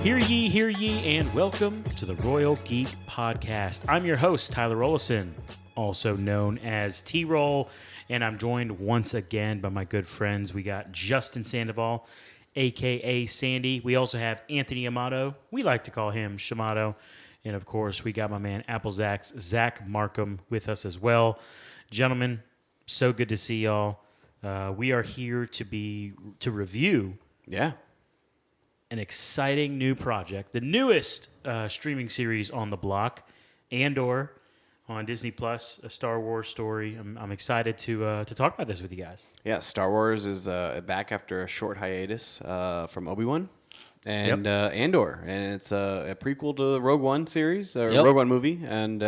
Hear ye, and welcome to the Royal Geek Podcast. I'm your host, Tyler Rollison, also known as T-Roll, and I'm joined once again by my good friends. We got Justin Sandoval, a.k.a. Sandy. We also have Anthony Amato. We like to call him Shamato. And, of course, we got my man Applezach's Zach Markham with us as well. Gentlemen, so good to see y'all. We are here to review an exciting new project, the newest streaming series on the block, Andor, on Disney Plus, a Star Wars story. I'm excited to talk about this with you guys. Yeah, Star Wars is back after a short hiatus from Obi-Wan and Andor, and it's a prequel to the Rogue One series, Rogue One movie, and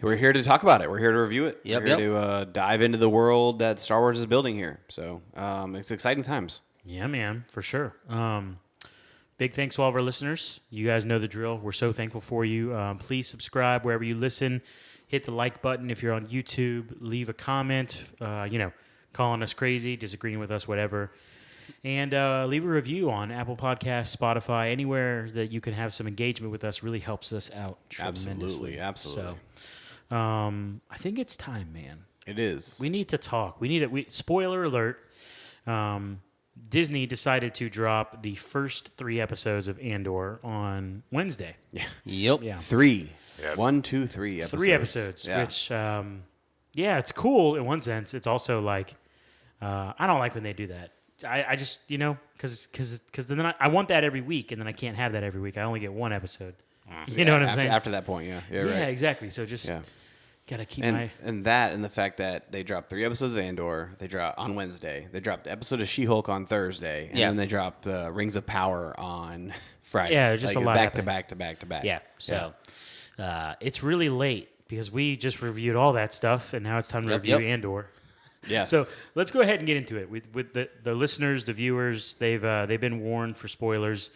we're here to talk about it. We're here to review it. We're here to dive into the world that Star Wars is building here. So it's exciting times. Yeah, man, for sure. Big thanks to all of our listeners. You guys know the drill. We're so thankful for you. Please subscribe wherever you listen. Hit the like button if you're on YouTube. Leave a comment, calling us crazy, disagreeing with us, whatever. And leave a review on Apple Podcasts, Spotify, anywhere that you can have some engagement with us really helps us out tremendously. Absolutely. So I think it's time, man. It is. We need to talk. Spoiler alert. Disney decided to drop the first 3 episodes of Andor on Wednesday. Yeah. Yeah. 3. Yep. 1, 2, 3 episodes. 3 episodes, which, it's cool in one sense. It's also like, I don't like when they do that. I just, because then I want that every week, and then I can't have that every week. I only get 1 episode. You know what I'm saying? After that point, yeah. Yeah, right. Exactly. So just... Yeah. Gotta keep and the fact that they dropped 3 episodes of Andor, they dropped on Wednesday. They dropped the episode of She-Hulk on Thursday, and then they dropped Rings of Power on Friday. Yeah, just a lot back to back. Yeah, so it's really late because we just reviewed all that stuff, and now it's time to review Andor. Yes. So let's go ahead and get into it with the listeners, the viewers. They've been warned for spoilers.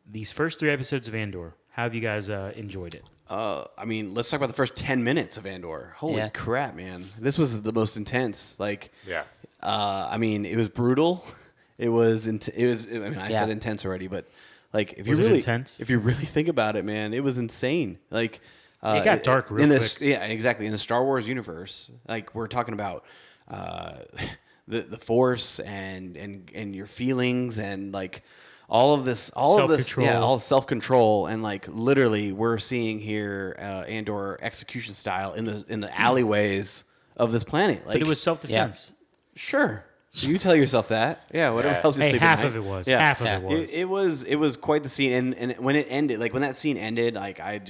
These first 3 episodes of Andor, how have you guys enjoyed it? Let's talk about the first 10 minutes of Andor. Holy crap, man. This was the most intense. It was brutal. I said intense already, but if you really think about it, man, it was insane. It got dark real quick. Yeah, exactly. In the Star Wars universe, we're talking about the Force and your feelings and all of this, all self-control, and literally, we're seeing here Andor execution style in the alleyways of this planet. But it was self-defense. Yeah. Sure, you tell yourself that. Yeah, whatever helps you sleep half at night. of it was. Yeah. Half of it was. It was quite the scene, and when it ended, when that scene ended, I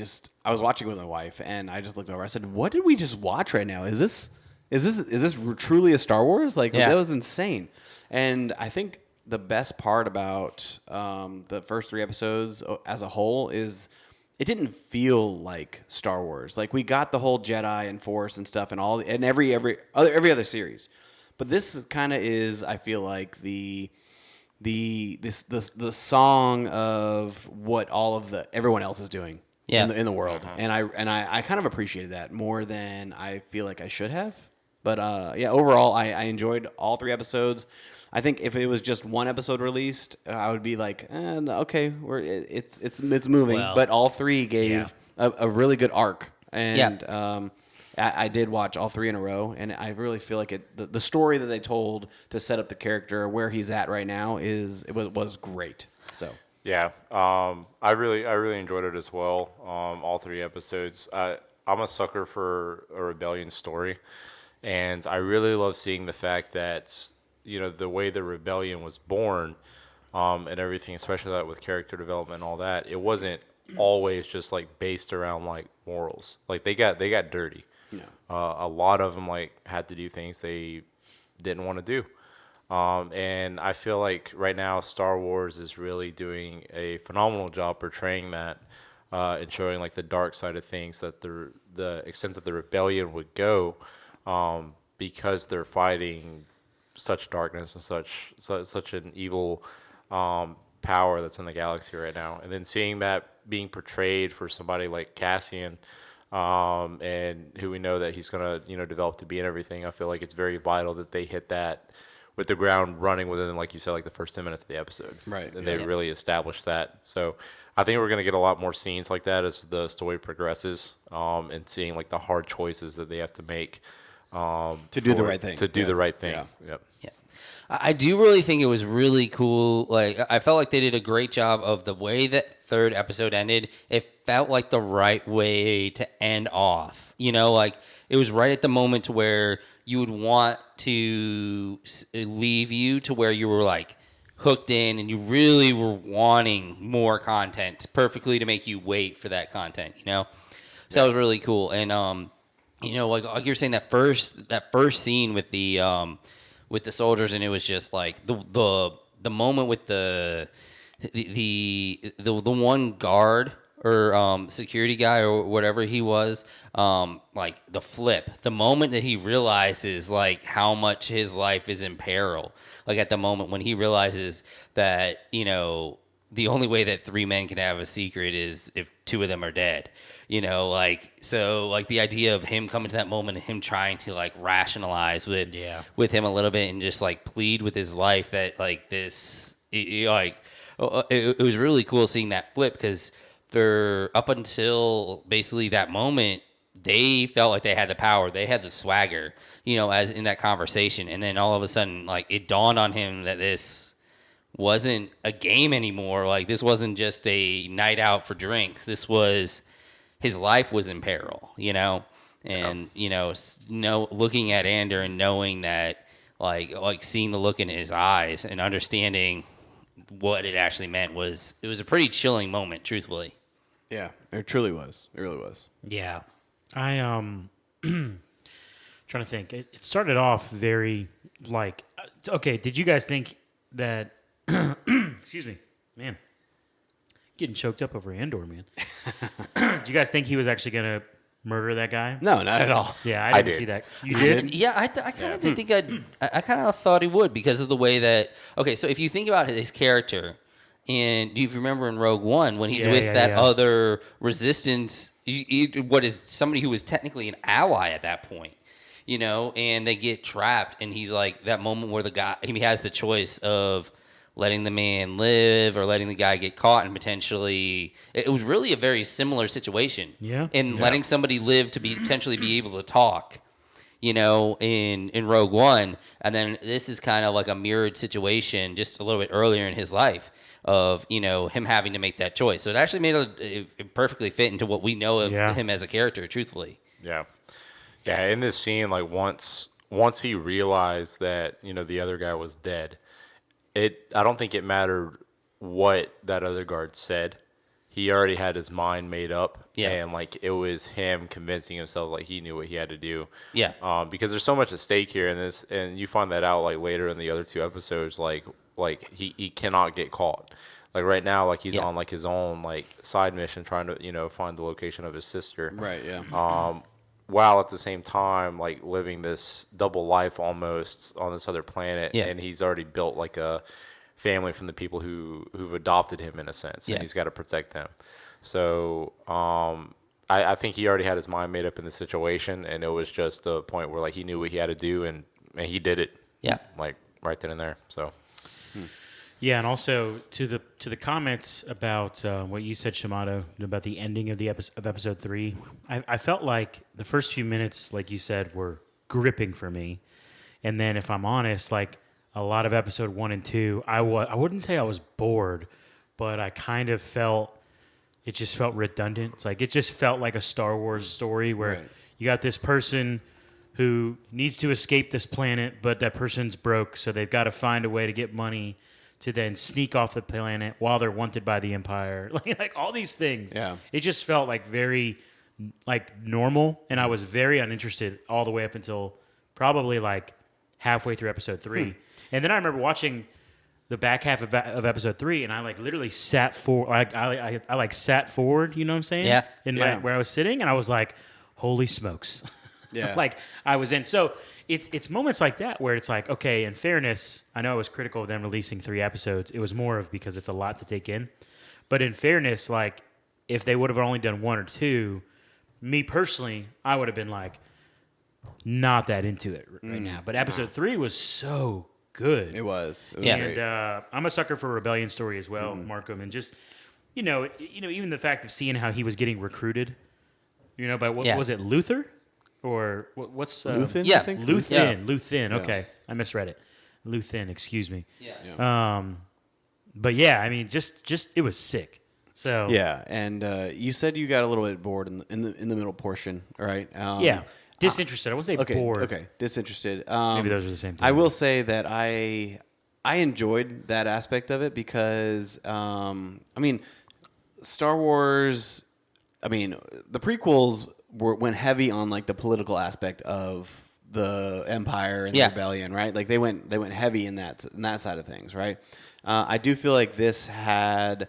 was watching with my wife, and I just looked over. I said, "What did we just watch right now? Is this truly a Star Wars? That was insane." And I think the best part about the first 3 episodes as a whole is it didn't feel like Star Wars. We got the whole Jedi and Force and stuff and every other series, but this kind of is, I feel like, the song of what all of everyone else is doing in the world, and I kind of appreciated that more than I feel like I should have. But overall, I enjoyed all 3 episodes. I think if it was just 1 episode released, I would be okay, it's moving. Well, but all 3 gave a really good arc, and I did watch all 3 in a row, and I really feel like the story that they told to set up the character where he's at right now was great. So I really enjoyed it as well. All 3 episodes. I'm a sucker for a rebellion story, and I really love seeing the fact that the way the rebellion was born, and everything, especially that with character development and all that, it wasn't always just based around morals. They got dirty. Yeah. A lot of them had to do things they didn't want to do. And I feel like right now Star Wars is really doing a phenomenal job portraying that, and showing the dark side of things, that the extent that the rebellion would go, because they're fighting such darkness and such an evil power that's in the galaxy right now. And then seeing that being portrayed for somebody like Cassian, and who we know that he's going to develop to be and everything, I feel like it's very vital that they hit that with the ground running within, like you said, like the first 10 minutes of the episode. Right. And they really established that. So I think we're going to get a lot more scenes like that as the story progresses, and seeing like the hard choices that they have to make to do the right thing. To do the right thing. Yeah. Yep. Yeah. I do really think it was really cool. Like, I felt like they did a great job of the way that third episode ended. It felt like the right way to end off. You know, like it was right at the moment to where you would want to leave you to where you were like hooked in and you really were wanting more content perfectly to make you wait for that content, you know? So that was really cool. And, you know, like you're saying that first scene with the soldiers, and it was just like the moment with the one guard or security guy or whatever he was, like the flip, the moment that he realizes like how much his life is in peril, like at the moment when he realizes that, you know, the only way that three men can have a secret is if two of them are dead, you know, like, so like the idea of him coming to that moment and him trying to like rationalize with him a little bit and just like plead with his life that like this, it was really cool seeing that flip, because they're up until basically that moment, they felt like they had the power, they had the swagger, you know, as in that conversation. And then all of a sudden, like it dawned on him that this wasn't a game anymore. Like this wasn't just a night out for drinks. This was, his life was in peril, you know? And, you know, looking at Andor and knowing that, like seeing the look in his eyes and understanding what it actually meant it was a pretty chilling moment, truthfully. Yeah, it truly was. It really was. Yeah. I trying to think. It started off very like okay, did you guys think that excuse me, man. Getting choked up over Andor, man. Do you guys think he was actually going to murder that guy? No, not at all. Yeah, I didn't see that. You did? Yeah, I kind of didn't think I kind of thought he would, because of the way that, okay, so if you think about his character, and do you remember in Rogue One when he's with that other resistance, what is somebody who was technically an ally at that point, you know, and they get trapped, and he's like, that moment where the guy, he has the choice of letting the man live or letting the guy get caught, and potentially it was really a very similar situation. Yeah. And letting somebody live to potentially be able to talk, you know, in Rogue One. And then this is kind of like a mirrored situation just a little bit earlier in his life of, you know, him having to make that choice. So it actually made it perfectly fit into what we know of him as a character, truthfully. Yeah. Yeah, in this scene, like once he realized that, you know, the other guy was dead, I don't think it mattered what that other guard said. He already had his mind made up. Yeah. And like it was him convincing himself like he knew what he had to do. Yeah. Because there's so much at stake here in this, and you find that out like later in the other two episodes, like he cannot get caught. Like right now, like he's on like his own like side mission trying to, you know, find the location of his sister. Right, yeah. While at the same time like living this double life almost on this other planet, and he's already built like a family from the people who've adopted him in a sense, and he's got to protect them. So I think he already had his mind made up in the situation, and it was just a point where like he knew what he had to do, and he did it. Yeah, like right then and there. So. Yeah, and also to the comments about what you said, Shamato, about the ending of episode 3, I felt like the first few minutes, like you said, were gripping for me, and then if I'm honest, like a lot of episode 1 and 2, I wouldn't say I was bored, but I kind of felt it just felt redundant. It's like it just felt like a Star Wars story where you got this person who needs to escape this planet, but that person's broke, so they've got to find a way to get money to then sneak off the planet while they're wanted by the Empire. Like all these things. Yeah. It just felt like very like normal, and I was very uninterested all the way up until probably like halfway through episode 3. And then I remember watching the back half of episode 3, and I like literally sat forward. Like I like sat forward, you know what I'm saying? Yeah. Where I was sitting, and I was like, holy smokes. Yeah. Like I was in. So it's moments like that where it's like, okay, in fairness, I know I was critical of them releasing 3 episodes. It was more of because it's a lot to take in. But in fairness, like if they would have only done 1 or 2, me personally, I would have been like not that into it right now. But episode 3 was so good. It was Yeah. great. And I'm a sucker for a rebellion story as well, Markham, and just even the fact of seeing how he was getting recruited, by what was it, Luther, or what's Luthen? Yeah. I think? Luthen. Yeah. Luthen. Okay, I misread it. Luthen. Excuse me. Yeah. But yeah, I mean, just it was sick. So Yeah, and you said you got a little bit bored in the middle portion, right? yeah, disinterested. I wouldn't say Okay. bored. Okay. Disinterested. Maybe those are the same thing. I will say that I enjoyed that aspect of it because Star Wars. I mean, the prequels went heavy on like the political aspect of the Empire and the Rebellion, right? Like they went heavy in that side of things, right? I do feel like this had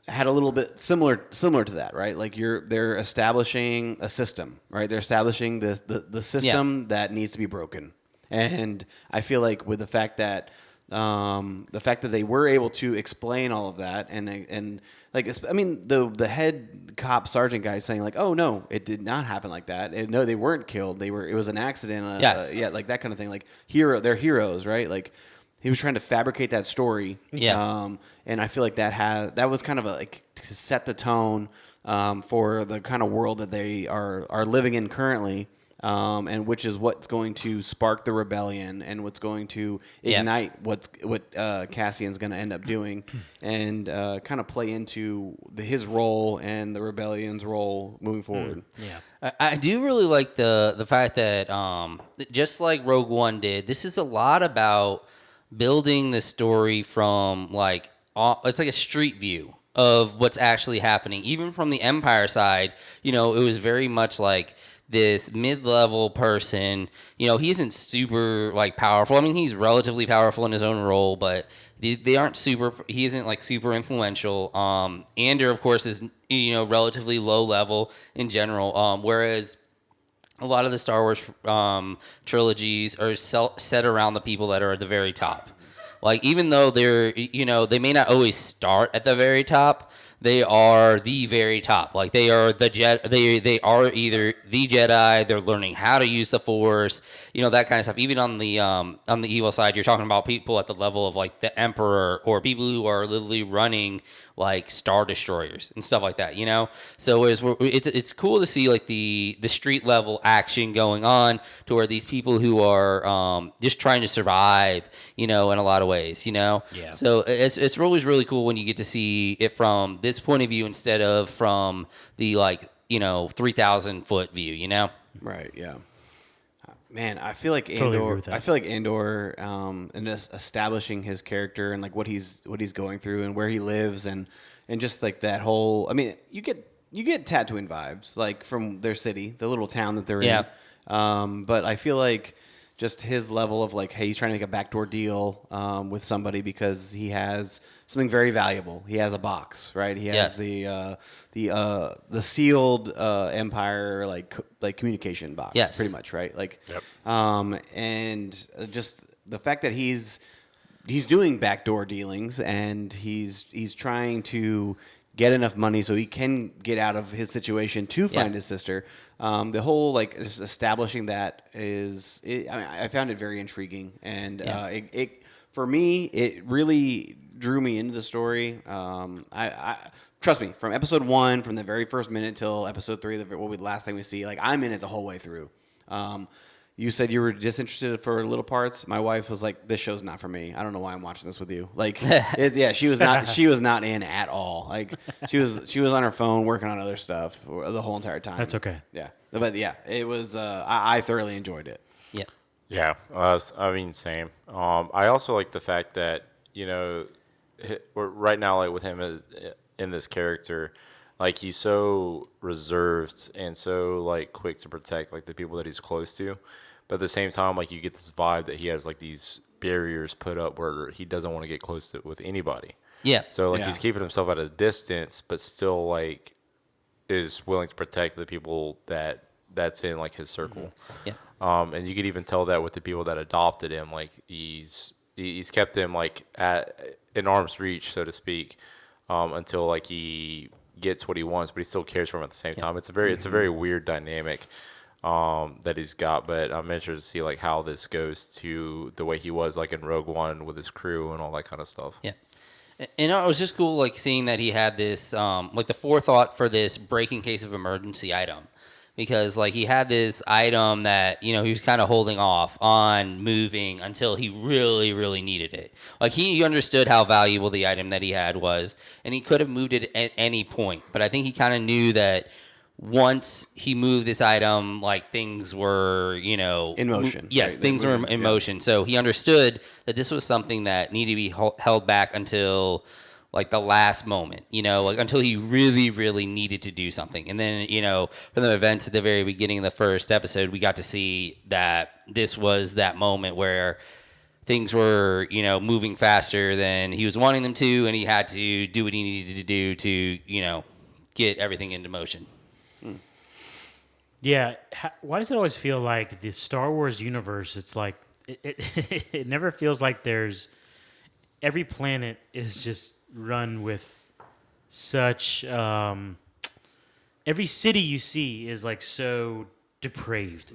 a little bit similar to that, right? Like they're establishing a system, right? They're establishing the system that needs to be broken, and I feel like with the fact that they were able to explain all of that, and like the head cop sergeant guy saying like, oh no, it did not happen like that. No, they weren't killed. It was an accident. Like that kind of thing. Like they're heroes, right? Like. He was trying to fabricate that story, and I feel like that was kind of to set the tone for the kind of world that they are living in currently, and which is what's going to spark the rebellion and what's going to ignite what Cassian's going to end up doing, and kind of play into his role and the rebellion's role moving forward. Yeah. I do really like the fact that just like Rogue One did, this is a lot about building the story from it's like a street view of what's actually happening. Even from the Empire side, it was very much like this mid-level person. He isn't super powerful. I mean, he's relatively powerful in his own role, but they aren't super. He isn't super influential. Andor, of course, is relatively low level in general. Whereas a lot of the Star Wars trilogies are set around the people that are at the very top. Even though they're, they may not always start at the very top, they are the very top. They are they are either the Jedi, they're learning how to use the Force, that kind of stuff. Even on the evil side, you're talking about people at the level of the Emperor, or people who are literally running Star Destroyers and stuff like that, So it's cool to see the street level action going on to where these people who are just trying to survive, in a lot of ways, Yeah. So it's always really cool when you get to see it from this point of view instead of from the 3,000 foot view, Right. Yeah. Man, I feel like Totally agree Andor. with that. I feel like Andor, and establishing his character and what he's going through and where he lives and just that whole. I mean, you get Tatooine vibes from their city, the little town that they're in. But I feel like just his level of hey, he's trying to make a backdoor deal with somebody because he has something very valuable. He has a box, right? He has the sealed Empire communication box, pretty much, right? And just the fact that he's doing backdoor dealings and he's trying to get enough money so he can get out of his situation to find his sister. The whole just establishing that I found it very intriguing, and it for me it really drew me into the story. I trust me, from episode 1, from the very first minute till episode 3, the last thing we see, I'm in it the whole way through. You said you were disinterested for little parts. My wife was like, "This show's not for me. I don't know why I'm watching this with you." She was not. She was not in at all. She was on her phone working on other stuff the whole entire time. That's okay. Yeah, but yeah, it was. I thoroughly enjoyed it. Yeah. Yeah, same. I also like the fact that right now, with him as in this character, he's so reserved and so quick to protect the people that he's close to, but at the same time, you get this vibe that he has these barriers put up where he doesn't want to get close with anybody. Yeah. So he's keeping himself at a distance, but still is willing to protect the people that's in his circle. Yeah. And you could even tell that with the people that adopted him. He's kept them at in arm's reach, so to speak, until he gets what he wants, but he still cares for him at the same time. It's a very weird dynamic. that he's got. But I'm interested to see like how this goes to the way he was like in Rogue One with his crew and all that kind of stuff. Yeah. And it was just cool, like, seeing that he had this, like, the forethought for this break in case of emergency item. Because, like, he had this item that, he was kind of holding off on moving until he really, really needed it. Like, he understood how valuable the item that he had was, and he could have moved it at any point. But I think he kind of knew that once he moved this item, like, things were, in motion. Yes, right? things were in motion. So he understood that this was something that needed to be held back until, like, the last moment, like, until he really, really needed to do something. And then, from the events at the very beginning of the first episode, we got to see that this was that moment where things were, moving faster than he was wanting them to, and he had to do what he needed to do to, get everything into motion. Yeah, why does it always feel like the Star Wars universe? It's like it never feels like there's every planet is just run with such. Every city you see is like so depraved.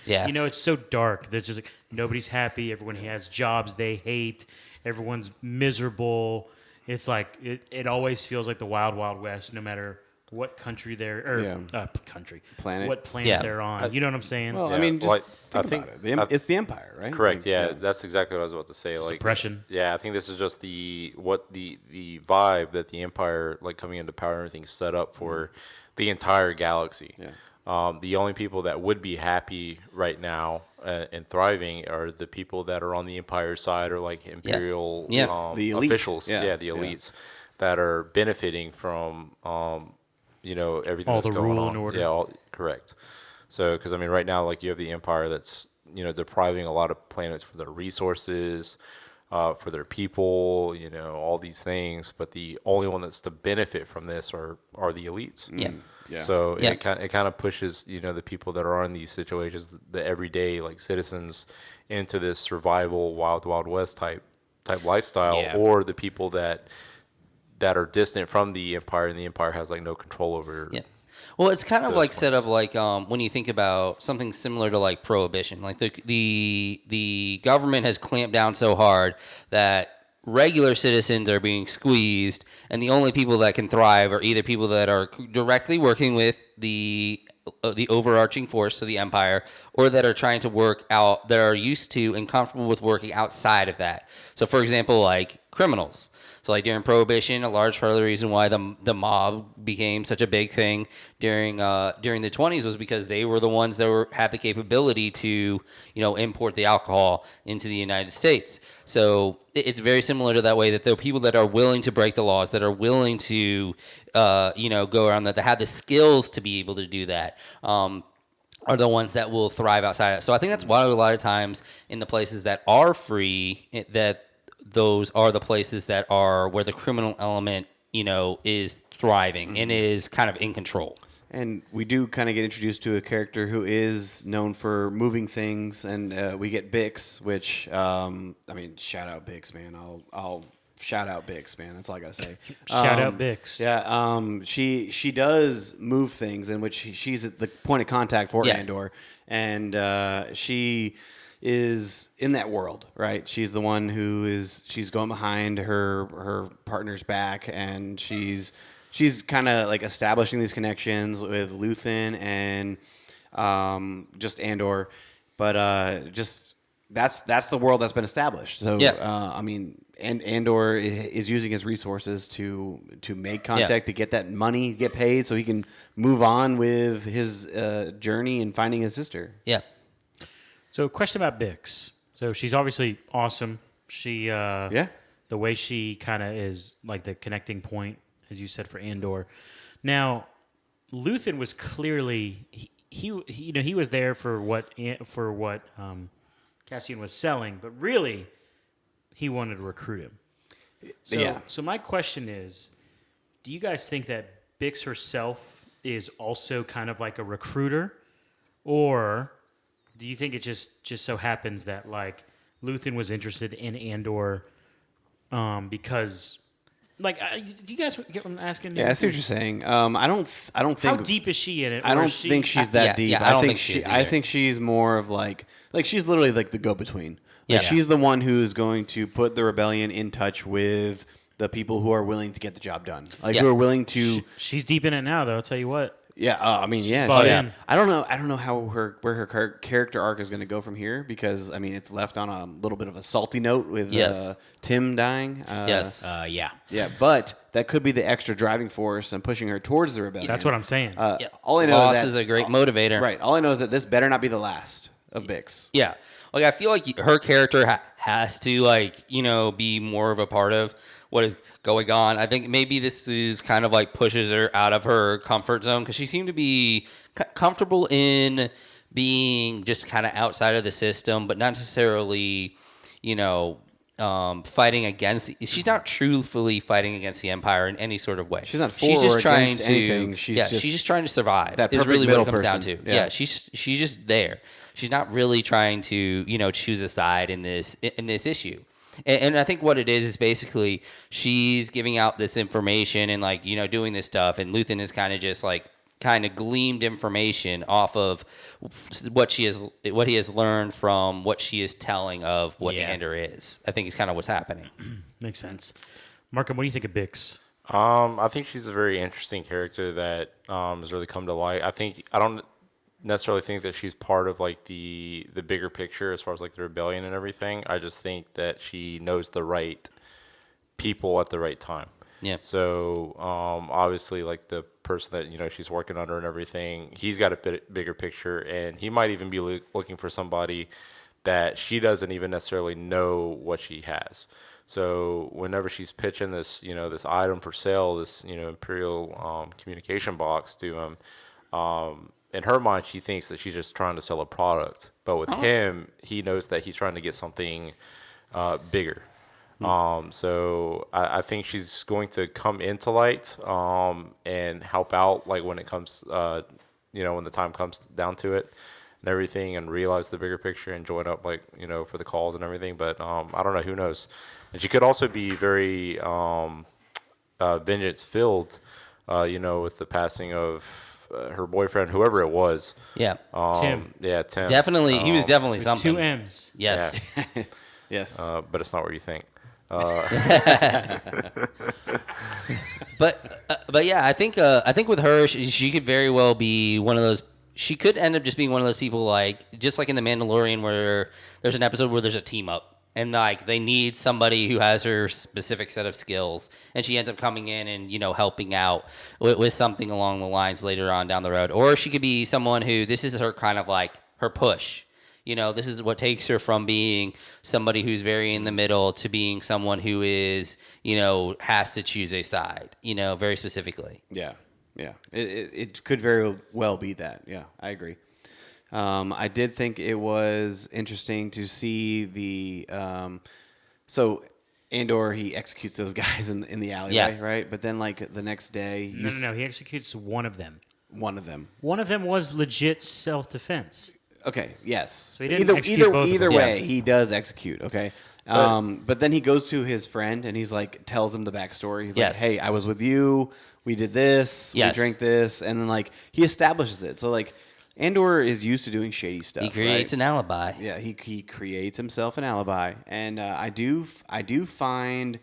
Yeah, it's so dark. There's just like, nobody's happy. Everyone has jobs they hate. Everyone's miserable. It's like it always feels like the Wild Wild West, no matter what country planet they're on. You know what I'm saying? Well, Yeah. I mean, just Well, I think think- about it. It's the Empire, right? Correct. Yeah, that's exactly what I was about to say. Like Suppression. Yeah, I think this is just the vibe that the Empire, like coming into power, and everything's set up for the entire galaxy. Yeah. The only people that would be happy right now and thriving are the people that are on the Empire side, or like Imperial The elite. officials. Yeah. The elites that are benefiting from everything All that's the going rule on. and order. Yeah, correct. So, because I mean, right now, like you have the Empire that's depriving a lot of planets for their resources, for their people, all these things. But the only one that's to benefit from this are the elites. Yeah. Yeah. So Yeah. it kind of pushes the people that are in these situations, the everyday like citizens, into this survival Wild Wild West type lifestyle, Yeah. or the people that are distant from the Empire, and the Empire has like no control over. Yeah. Well, it's kind of those like set up points. like when you think about something similar to like prohibition. Like the government has clamped down so hard that regular citizens are being squeezed, and the only people that can thrive are either people that are directly working with the overarching force of the Empire, or that are trying to work out, that are used to and comfortable with working outside of that. So, for example, like criminals. So, like during Prohibition, a large part of the reason why the mob became such a big thing during the 20s was because they were the ones that had the capability to import the alcohol into the United States. So it's very similar to that way, that there are people that are willing to break the laws, that are willing to go around, that have the skills to be able to do that. Are the ones that will thrive outside. So I think that's why a lot of times in the places that are free, that those are the places that are where the criminal element, is thriving and is kind of in control. And we do kind of get introduced to a character who is known for moving things, and we get Bix, which shout out Bix, man. I'll shout out Bix, man. That's all I gotta say. Shout out Bix. Yeah. She does move things, in which she's at the point of contact for Yes. Andor, and she is in that world, right? She's the one she's going behind her partner's back, and she's kind of like establishing these connections with Luthen and just Andor, but just that's the world that's been established. So and Andor is using his resources to make contact, to get that money, get paid, so he can move on with his journey and finding his sister. Yeah. So, question about Bix. So, she's obviously awesome. She, the way she kind of is like the connecting point, as you said, for Andor. Now, Luthen was clearly he was there for what Cassian was selling, but really, he wanted to recruit him. So my question is, do you guys think that Bix herself is also kind of like a recruiter, or do you think it just so happens that like Luthen was interested in Andor because like, do you guys get what I'm asking? Yeah, I see what you're saying. I don't think. How deep is she in it? I don't think she's that deep. Yeah, I don't think she is I either. think she's more of like she's literally like the go-between. Like Yeah. she's the one who's going to put the rebellion in touch with the people who are willing to get the job done. Like Yeah. who are willing to. She's deep in it now, though. I'll tell you what. Yeah, I mean, yeah, bought yeah. in. I don't know how where her character arc is going to go from here because I mean it's left on a little bit of a salty note with Yes. Tim dying. Yes. Yeah. Yeah, but that could be the extra driving force and pushing her towards the rebellion. That's what I'm saying. Yeah. All I know Loss is that is a great motivator. Right. All I know is that this better not be the last of Bix. Yeah. Like, I feel like her character has to, like, you know, be more of a part of what is going on. I think maybe this is kind of like pushes her out of her comfort zone because she seemed to be comfortable in being just kind of outside of the system, but not necessarily, you know, fighting against. She's not truthfully fighting against the Empire in any sort of way. She's not for She's just or trying against to. anything. She's just trying to survive. that is perfect really what it middle comes down person. to. Yeah. She's just there. She's not really trying to, you know, choose a side in this issue. And I think what it is basically she's giving out this information and, like, you know, doing this stuff, and Luthen is kind of just like gleaned information off of what he has learned from what she is telling of what Andor is. I think it's kind of what's happening. Makes sense. Markham, what do you think of Bix? I think she's a very interesting character that has really come to light. I don't necessarily think that she's part of like the bigger picture as far as like the rebellion and everything. I just think that she knows the right people at the right time. Yeah. So obviously, like the person that, you know, she's working under and everything, he's got a bigger picture, and he might even be looking for somebody that she doesn't even necessarily know what she has. So whenever she's pitching this, you know, this item for sale, this, you know, Imperial communication box to him, in her mind, she thinks that she's just trying to sell a product. But with him, he knows that he's trying to get something bigger. So I think she's going to come into light and help out, like when it comes, you know, when the time comes down to it and everything, and realize the bigger picture and join up, like, you know, for the calls and everything. But I don't know, who knows? And she could also be very vengeance filled, you know, with the passing of her boyfriend, whoever it was. Yeah. Tim. Yeah, Tim. Definitely. He was definitely With something. 2 M's. Yes. Yeah. Yes. But it's not what you think. But yeah, I think with her, she could very well be one of those. She could end up just being one of those people, like just like in The Mandalorian, where there's an episode where there's a team up, and like they need somebody who has her specific set of skills, and she ends up coming in and, you know, helping out with something along the lines later on down the road. Or she could be someone who this is her kind of like her push. You know, this is what takes her from being somebody who's very in the middle to being someone who is, you know, has to choose a side, you know, very specifically. Yeah. Yeah. It could very well be that. Yeah, I agree. I did think it was interesting to see the so Andor, he executes those guys in the alleyway, right? But then like the next day, No. He executes one of them. one of them. One of them was legit self-defense. Okay, yes. So he didn't execute both of either them. way, Yeah. he does execute. Okay, but then he goes to his friend and he's like tells him the backstory. He's Yes. like, "Hey, I was with you. We did this. Yes. We drank this," and then like he establishes it. So like Andor is used to doing shady stuff. He creates right? an alibi. Yeah, he creates himself an alibi, and I do find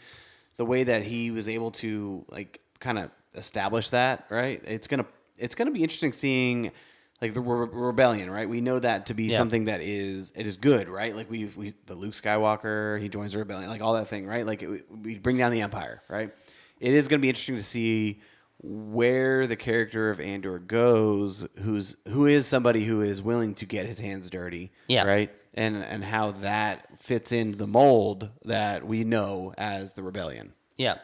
the way that he was able to like kind of establish that, right? It's gonna be interesting seeing like the rebellion, right? We know that to be something that is good, right? Like we the Luke Skywalker, he joins the rebellion, like all that thing, right? Like we bring down the Empire, right? It is going to be interesting to see where the character of Andor goes, who is somebody who is willing to get his hands dirty, right? And how that fits into the mold that we know as the rebellion. Yeah,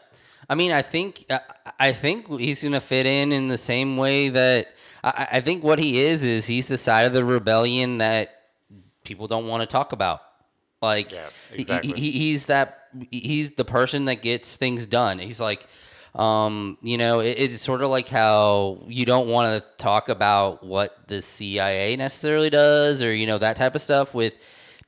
I mean, I think he's gonna fit in the same way that I think what he is he's the side of the rebellion that people don't want to talk about. Like, Yeah, exactly. he's the person that gets things done. He's like, you know, it's sort of like how you don't want to talk about what the CIA necessarily does, or, you know, that type of stuff with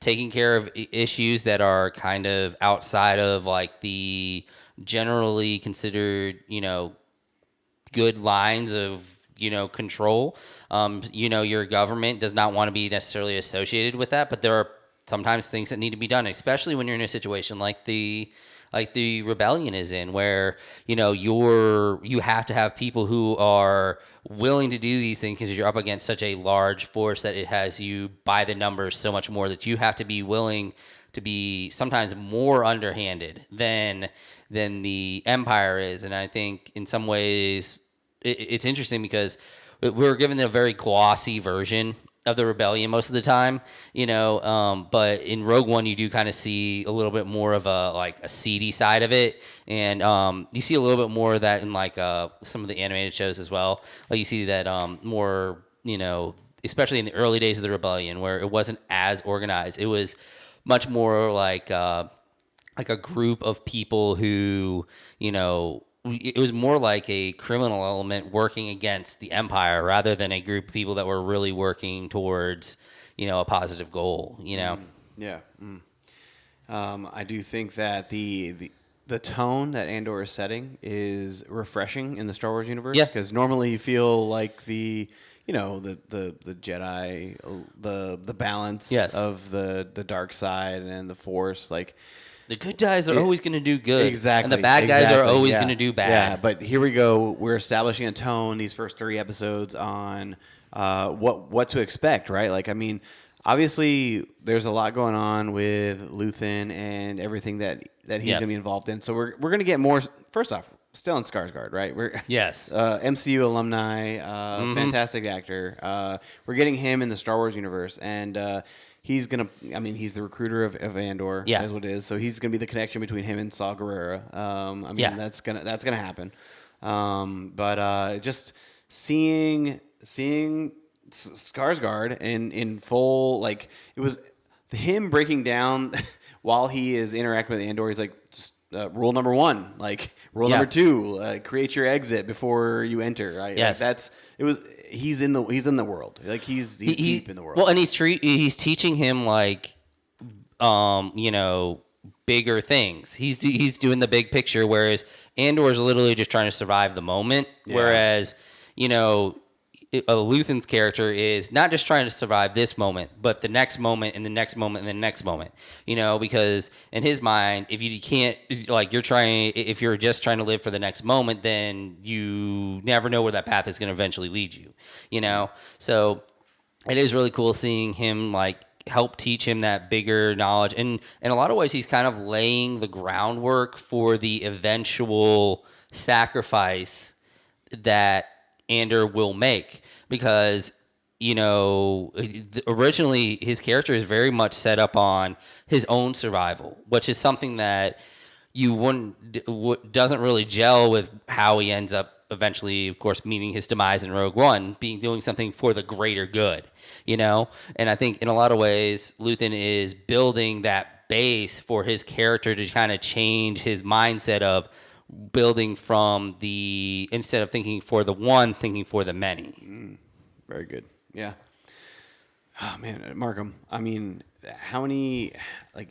taking care of issues that are kind of outside of like the generally considered, good lines of, control. Your government does not want to be necessarily associated with that, but there are sometimes things that need to be done, especially when you're in a situation like the rebellion is in, where you have to have people who are willing to do these things because you're up against such a large force that it has you by the numbers so much more that you have to be willing to be sometimes more underhanded than the Empire is. And I think in some ways it's interesting because we're given a very glossy version of the rebellion most of the time, but in Rogue One you do kind of see a little bit more of a seedy side of it, and you see a little bit more of that in some of the animated shows as well. Like you see that more, especially in the early days of the rebellion where it wasn't as organized. It was much more like a group of people who, it was more like a criminal element working against the Empire rather than a group of people that were really working towards, a positive goal, Yeah. I do think that the tone that Andor is setting is refreshing in the Star Wars universe. Yeah. Because normally you feel like the Jedi, the balance Yes. of the dark side and the Force, like. The good guys are always going to do good. Exactly. And the bad guys are always going to do bad. Yeah, but here we go. We're establishing a tone these first 3 episodes on what to expect, right? Like, I mean, obviously there's a lot going on with Luthen and everything that he's going to be involved in. So we're going to get more. First off, Stellan Skarsgård, right? Yes. MCU alumni, fantastic actor. We're getting him in the Star Wars universe, and he's he's the recruiter of Andor, is what it is. So he's gonna be the connection between him and Saw Gerrera. That's gonna happen. But just seeing Skarsgård in full, like, it was him breaking down while he is interacting with Andor. He's like, just, rule number 1, like rule number 2, create your exit before you enter. Right? Yes, like, he's in the world. Like he's deep in the world. Well, and he's teaching him bigger things. He's doing the big picture, whereas Andor is literally just trying to survive the moment. Yeah. Whereas Luthen's character is not just trying to survive this moment, but the next moment and the next moment and the next moment. Because in his mind, if you can't, if you're just trying to live for the next moment, then you never know where that path is going to eventually lead you. So it is really cool seeing him help teach him that bigger knowledge, and in a lot of ways, he's kind of laying the groundwork for the eventual sacrifice that Andor will make, because originally his character is very much set up on his own survival, which is something that doesn't really gel with how he ends up eventually, of course, meeting his demise in Rogue One, doing something for the greater good, And I think in a lot of ways, Luthen is building that base for his character to kind of change his mindset of building from instead of thinking for the one, thinking for the many. Very good. Yeah. Oh man, Markham. I mean, how many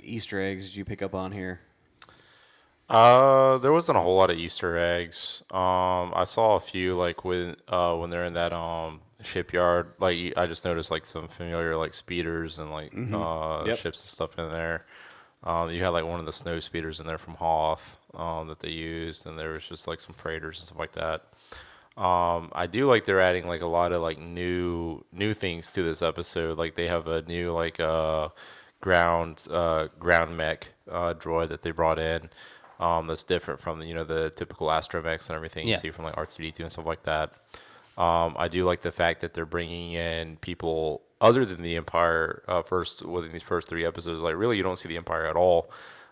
Easter eggs did you pick up on here? There wasn't a whole lot of Easter eggs. I saw a few when they're in that shipyard. I just noticed some familiar speeders and ships and stuff in there. You had one of the snow speeders in there from Hoth that they used, and there was just some freighters and stuff like that. I do they're adding a lot of new things to this episode. They have a new ground mech droid that they brought in. That's different from the typical astromechs and everything you see from R2-D2 and stuff like that. I do like the fact that they're bringing in people other than the Empire within these first 3 episodes. Really, you don't see the Empire at all.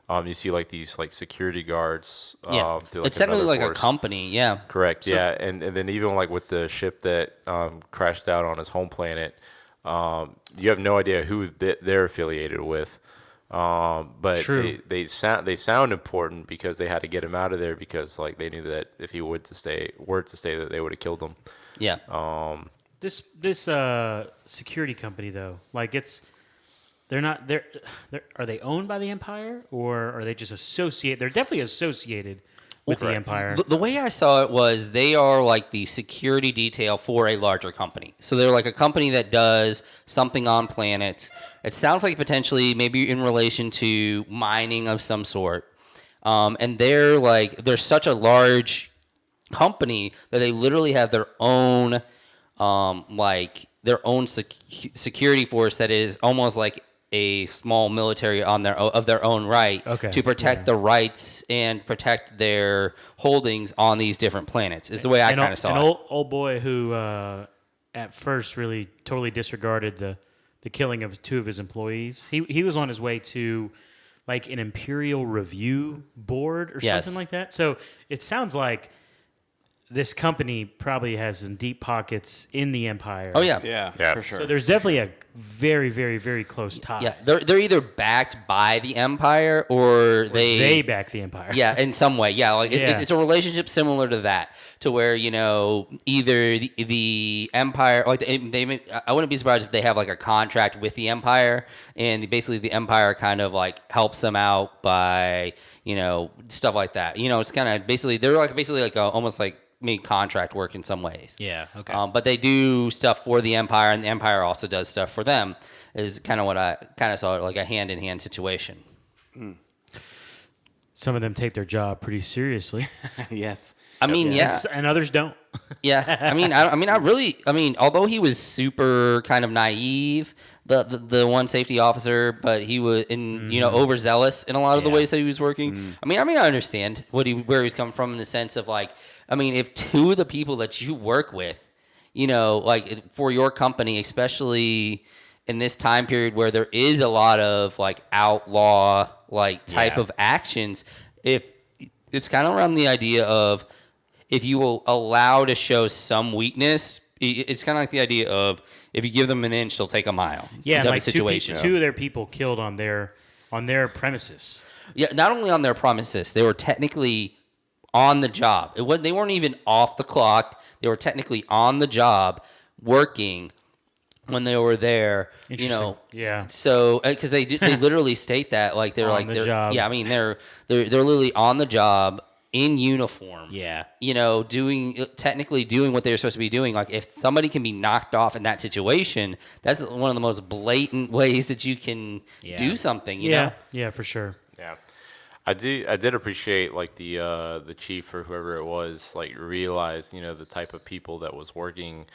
You see these security guards. It's technically a company. Yeah. Correct. So, yeah, and then even with the ship that crashed out on his home planet, you have no idea who they're affiliated with. But True. they sound important because they had to get him out of there because they knew that if he were to stay that they would have killed him. Yeah. This security company though, they're not are they owned by the Empire, or are they just associated? They're definitely associated with the Empire. The way I saw it was they are like the security detail for a larger company. So they're like a company that does something on planets. It sounds like potentially maybe in relation to mining of some sort. And they're such a large company that they literally have their own security force that is almost like a small military of their own right to protect the rights and protect their holdings on these different planets is the way I kind of saw it. An old boy who at first really totally disregarded the killing of 2 of his employees. He was on his way to like an Imperial Review board or something like that. So it sounds like this company probably has some deep pockets in the Empire. Oh, yeah, for sure. So there's definitely a very, very, very close tie. Yeah, they're either backed by the Empire or they back the Empire. Yeah, in some way. Yeah, like it's a relationship similar to that, to where either the Empire, like I wouldn't be surprised if they have like a contract with the Empire, and basically the Empire kind of like helps them out by stuff like that. It's kind of basically like almost like contract work in some ways. Yeah. Okay. But they do stuff for the Empire, and the Empire also does stuff for them. Is kind of what I kind of saw, like a hand-in-hand situation. Some of them take their job pretty seriously. Yes. I mean, yeah. And others don't. Yeah. I mean, although he was super kind of naive, the one safety officer, but he was overzealous in a lot of the ways that he was working. I understand where he's coming from in the sense of like, if 2 of the people that you work with, like for your company, especially in this time period where there is a lot of like outlaw like type of actions, if it's kind of around the idea of if you will allow to show some weakness, it's kind of like the idea of if you give them an inch, they'll take a mile. Yeah, like situation. 2 of their people killed on their premises. Yeah, not only on their premises, they were technically on the job. They weren't even off the clock. They were technically on the job working when they were there. Yeah. So because they literally state that like they're on the job. Yeah, they're literally on the job in uniform. Yeah. Technically doing what they're supposed to be doing. Like if somebody can be knocked off in that situation, that's one of the most blatant ways that you can do something. You know? Yeah, for sure. Yeah. I did appreciate like the chief or whoever it was like realized the type of people that was working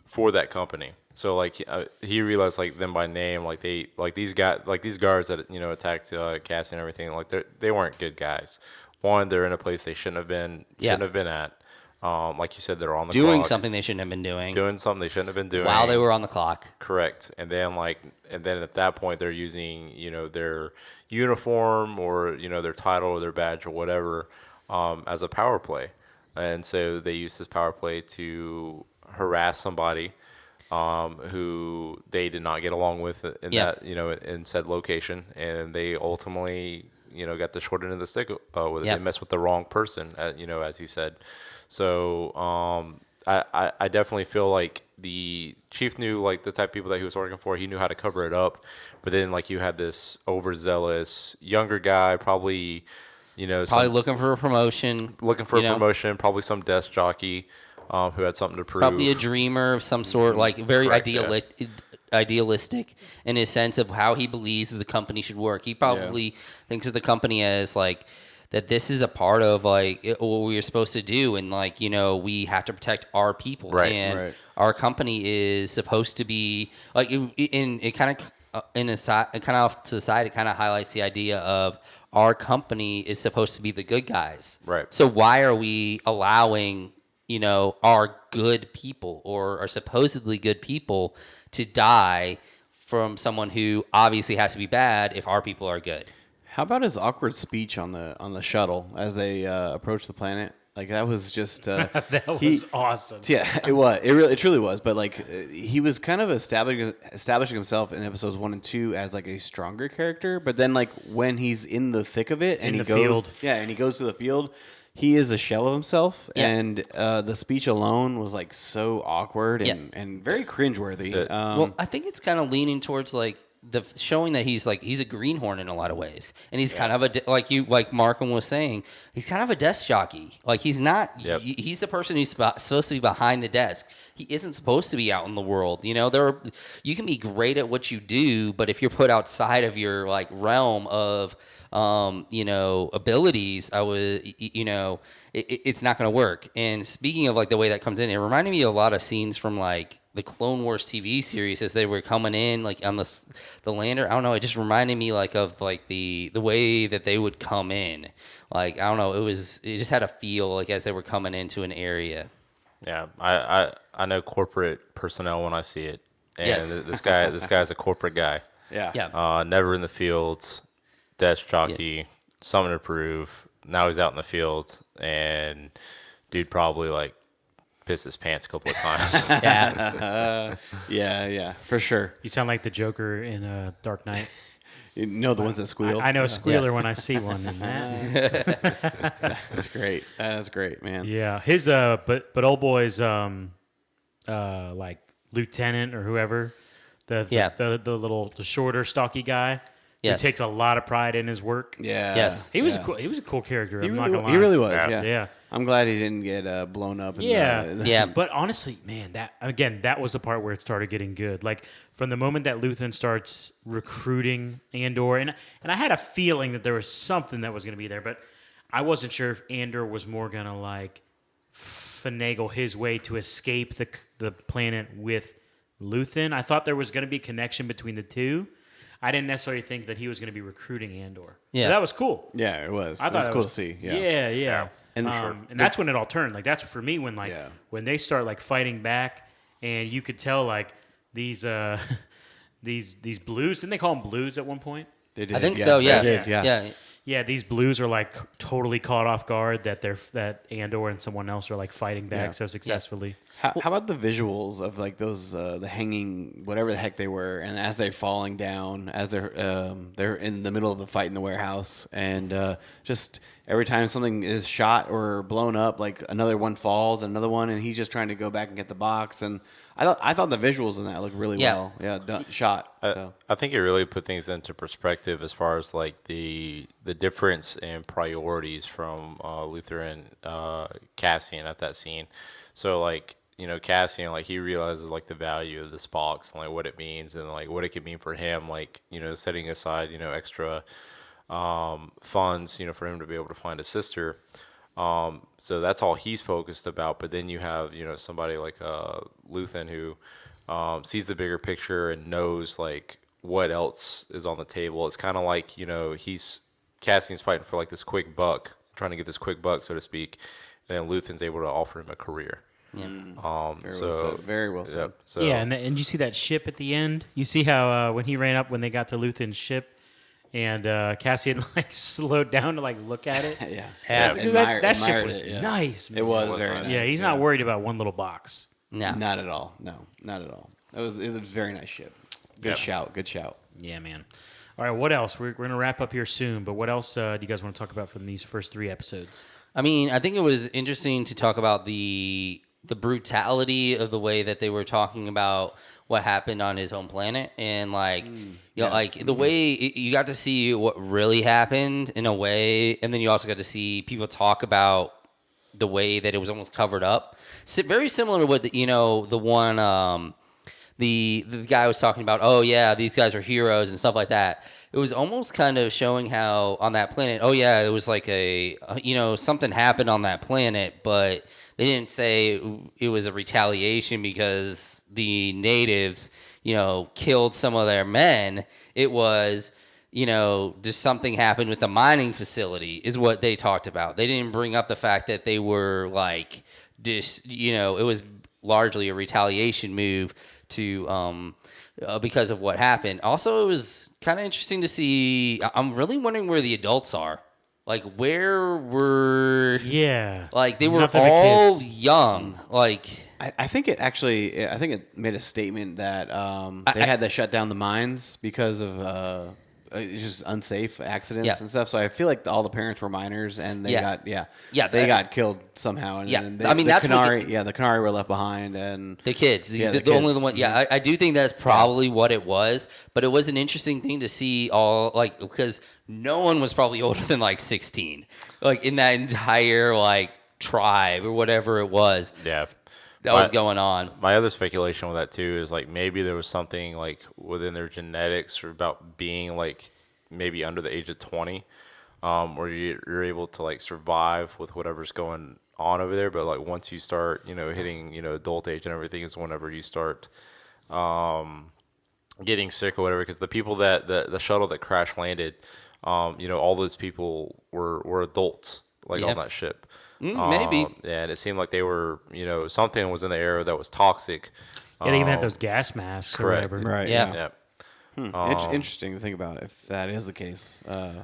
for that company. So like he realized like them by name, like these guards that attacked Cassie and everything, like they weren't good guys. One, they're in a place they shouldn't have been at. Like you said, they're on the doing clock. something they shouldn't have been doing. Doing something they shouldn't have been doing while they were on the clock. Correct. And then at that point they're using their uniform or their title or their badge or whatever as a power play, and so they use this power play to harass somebody who they did not get along with in that in said location, and they ultimately got the short end of the stick with it. They messed with the wrong person, as he said. So I definitely feel like the chief knew like the type of people that he was working for. He knew how to cover it up, but then like you had this overzealous younger guy, probably looking for a promotion, probably some desk jockey who had something to prove, probably a dreamer of some sort, like very idealistic in his sense of how he believes that the company should work. He probably thinks of the company as like that this is a part of like what we're supposed to do, and like we have to protect our people, and our company is supposed to be like it kind of off to the side. It kind of highlights the idea of our company is supposed to be the good guys, right? So why are we allowing our good people or our supposedly good people to die from someone who obviously has to be bad if our people are good? How about his awkward speech on the shuttle as they approach the planet? Like that was just that was awesome. Yeah, it was. It truly was. But like he was kind of establishing himself in episodes 1 and 2 as like a stronger character. But then like when he's in the thick of it and he goes to the field, he is a shell of himself, and the speech alone was like so awkward and very cringeworthy. Well, I think it's kind of leaning towards like the showing that he's a greenhorn in a lot of ways, and he's kind of like Markham was saying, he's kind of a desk jockey. Like he's not. Yep. He's the person who's supposed to be behind the desk. He isn't supposed to be out in the world. You know, you can be great at what you do, but if you're put outside of your like realm of abilities, it's not going to work. And speaking of like the way that comes in, it reminded me of a lot of scenes from like the Clone Wars TV series as they were coming in like on the lander. I don't know. It just reminded me like of like the way that they would come in. Like, I don't know. It just had a feel like as they were coming into an area. Yeah. I know corporate personnel when I see it. And Yes. this guy's a corporate guy. Yeah. Never in the field, desk jockey, something to prove. Now he's out in the field, and dude probably like pissed his pants a couple of times. Yeah, for sure. You sound like the Joker in Dark Knight. You know the ones that squeal. I know a squealer when I see one in that. That's great. That's great, man. Yeah, his but old boy's like lieutenant or whoever, the shorter, stocky guy. Yes. Who takes a lot of pride in his work. Yeah. Yes. He was a cool character. I'm not gonna lie. He really was. Yeah. Yeah. I'm glad he didn't get blown up. Yeah. But honestly, man, that was the part where it started getting good. Like from the moment that Luthen starts recruiting Andor, and I had a feeling that there was something that was going to be there, but I wasn't sure if Andor was more going to like finagle his way to escape the planet with Luthen. I thought there was going to be a connection between the two. I didn't necessarily think that he was going to be recruiting Andor. Yeah. But that was cool. Yeah, it was. I thought it was cool to see. Yeah. Yeah. And And that's when it all turned. Like that's for me when when they start like fighting back, and you could tell like these blues. Didn't they call them blues at one point? They did. I think so. Yeah. They did, yeah. Yeah, these blues are like totally caught off guard that Andor and someone else are like fighting back so successfully. How about the visuals of like those the hanging whatever the heck they were, and as they're falling down, as they're in the middle of the fight in the warehouse, and just every time something is shot or blown up, like another one falls, another one, and he's just trying to go back and get the box. And I thought the visuals in that looked really well. Yeah, shot. I think it really put things into perspective as far as like the difference in priorities from Luther and Cassian at that scene. So like, you know, Cassian, like he realizes like the value of this box and like what it means and like what it could mean for him, like, you know, setting aside, you know, extra funds, you know, for him to be able to find a sister. So that's all he's focused about. But then you have, you know, somebody like Luthen who sees the bigger picture and knows like what else is on the table. It's kind of like, you know, Cassian's fighting for like this quick buck, trying to get this quick buck, so to speak, and then Luthen's able to offer him a career. Yeah. Very well said. Yep, so Yeah, and you see that ship at the end. You see how when he ran up when they got to Luthen's ship, and Cassian like slowed down to like look at it. That ship was nice. Man. It was very nice. Yeah, he's not worried about one little box. No. Not at all. No, not at all. It was a very nice ship. Good shout. Good shout. Yeah, man. All right, what else? We're going to wrap up here soon, but what else do you guys want to talk about from these first 3 episodes? I mean, I think it was interesting to talk about the brutality of the way that they were talking about what happened on his home planet, and like like the way you got to see what really happened in a way, and then you also got to see people talk about the way that it was almost covered up. Very similar to what the one the guy was talking about. Oh yeah, these guys are heroes and stuff like that. It was almost kind of showing how on that planet, oh yeah, it was like something happened on that planet, but they didn't say it was a retaliation because the natives, killed some of their men. It was, just something happened with the mining facility is what they talked about. They didn't bring up the fact that they were like, it was largely a retaliation move to because of what happened. Also, it was kind of interesting to see. I'm really wondering where the adults are. Like, where were... Yeah. Like, they were all young. Like... I think it made a statement that they had to shut down the mines because of just unsafe accidents Yeah. and stuff. So I feel like all the parents were minors, and they got killed somehow. And then I mean, that's the Canary were left behind, and the kids, the kids. only one. Yeah, I do think that's probably what it was. But it was an interesting thing to see all like because no one was probably older than like 16, like in that entire like tribe or whatever it was. Yeah. That was going on. My other speculation with that too is like maybe there was something like within their genetics or about being like maybe under the age of 20, where you're able to like survive with whatever's going on over there. But like once you start, hitting adult age and everything is whenever you start getting sick or whatever. Because the people that the shuttle that crash landed, all those people were adults like on that ship. Maybe. Yeah, and it seemed like they were, something was in the air that was toxic. Yeah, they even had those gas masks or correct. whatever. right, Yeah. Interesting to think about if that is the case.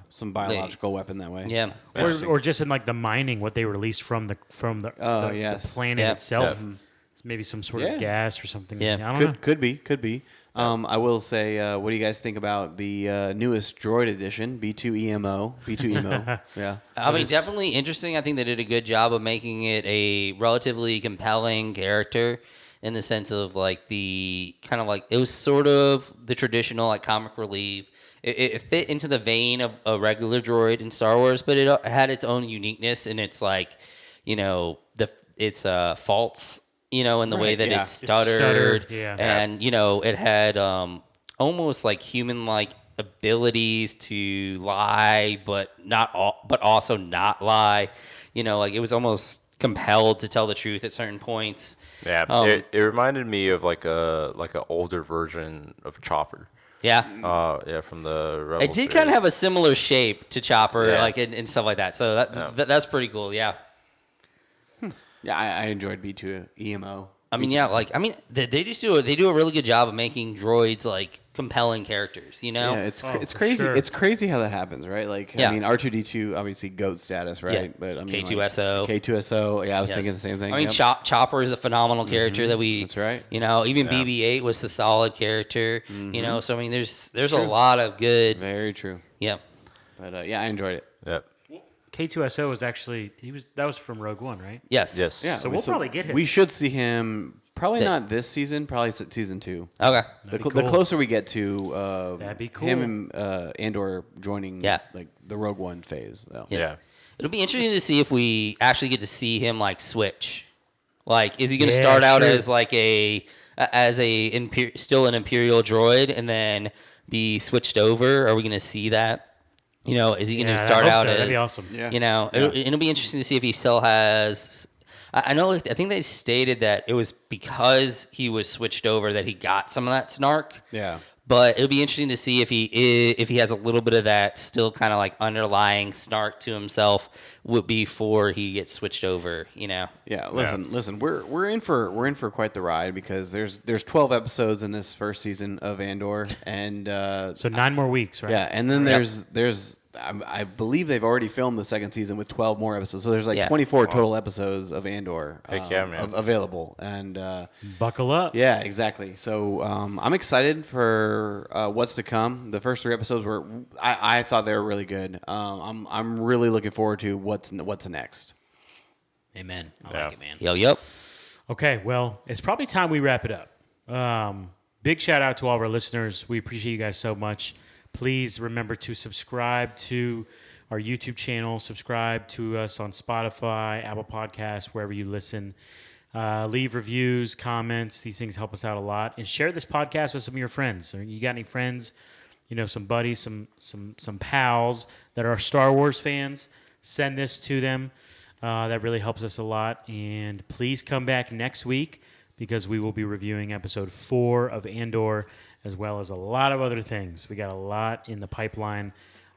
Some biological weapon that way. Yeah. Or just in like the mining, what they released from the planet Yeah. itself. Yeah. It's maybe some sort of gas or something. Yeah. I don't know. Could be. I will say, what do you guys think about the newest droid edition, B2EMO? B2EMO. Yeah. I mean, definitely interesting. I think they did a good job of making it a relatively compelling character in the sense of like the kind of like it was sort of the traditional like comic relief. It fit into the vein of a regular droid in Star Wars, but it had its own uniqueness and it's like, its faults. In the way that it stuttered, and it had almost like human-like abilities to lie, but also not lie. Like it was almost compelled to tell the truth at certain points. Yeah, it reminded me of like a older version of Chopper. Yeah. From the Rebel It did series. kind of have a similar shape to Chopper, Yeah. like and stuff like that. So that's pretty cool. Yeah. Yeah, I enjoyed B2EMO. They just do a really good job of making droids like compelling characters, Yeah, it's crazy. sure. It's crazy how that happens, right? Like, Yeah. I mean, R2D2 obviously GOAT status, right? Yeah. But I mean, K2SO. K2SO. Yeah, I was Yes. thinking the same thing. I mean, yep. Chopper is a phenomenal character that we. That's right. Even BB-8 was a solid character. So I mean, there's a lot of good. Very true. Yep. But I enjoyed it. Yep. K2SO was actually that was from Rogue One, right? Yes. Yes. Yeah. So we'll probably get him. We should see him probably not this season. Probably season 2. Okay. The be cool. closer we get to That'd be cool. him and Andor joining like the Rogue One phase. So. Yeah. It'll be interesting to see if we actually get to see him like switch. Like, is he going to Yeah, start out sure. as like still an Imperial droid and then be switched over? Are we going to see that? Is he going to start out as? That'd be awesome. Yeah. It'll be interesting to see if he still has. I know. I think they stated that it was because he was switched over that he got some of that snark. Yeah. But it'll be interesting to see if he has a little bit of that still kind of like underlying snark to himself before he gets switched over. Yeah. Listen. We're in for quite the ride because there's 12 episodes in this first season of Andor, and So 9 more weeks, right? yeah, and then there's I believe they've already filmed the second season with 12 more episodes. So there's like 24 total episodes of Andor Heck yeah, man. available. And Buckle up. yeah, exactly. So I'm excited for what's to come. The first 3 episodes were I thought they were really good. I'm really looking forward to what's next. Amen. I Yeah. like it, man. Yep. Okay, well, it's probably time we wrap it up. Big shout out to all of our listeners. We appreciate you guys so much. Please remember to subscribe to our YouTube channel. Subscribe to us on Spotify, Apple Podcasts, wherever you listen. Leave reviews, comments. These things help us out a lot. And share this podcast with some of your friends. Or you got any friends, some buddies, some pals that are Star Wars fans? Send this to them. That really helps us a lot. And please come back next week because we will be reviewing episode 4 of Andor, as well as a lot of other things. We got a lot in the pipeline,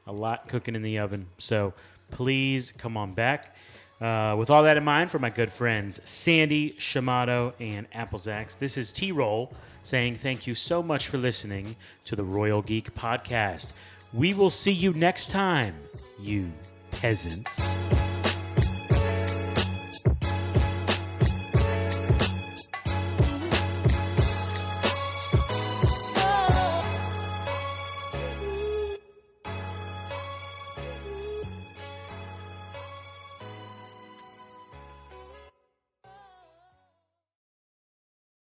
a lot cooking in the oven. So please come on back. With all that in mind, for my good friends Sandy, Shamato, and Applezax, this is T-Roll saying thank you so much for listening to the Royal Geek Podcast. We will see you next time, you peasants.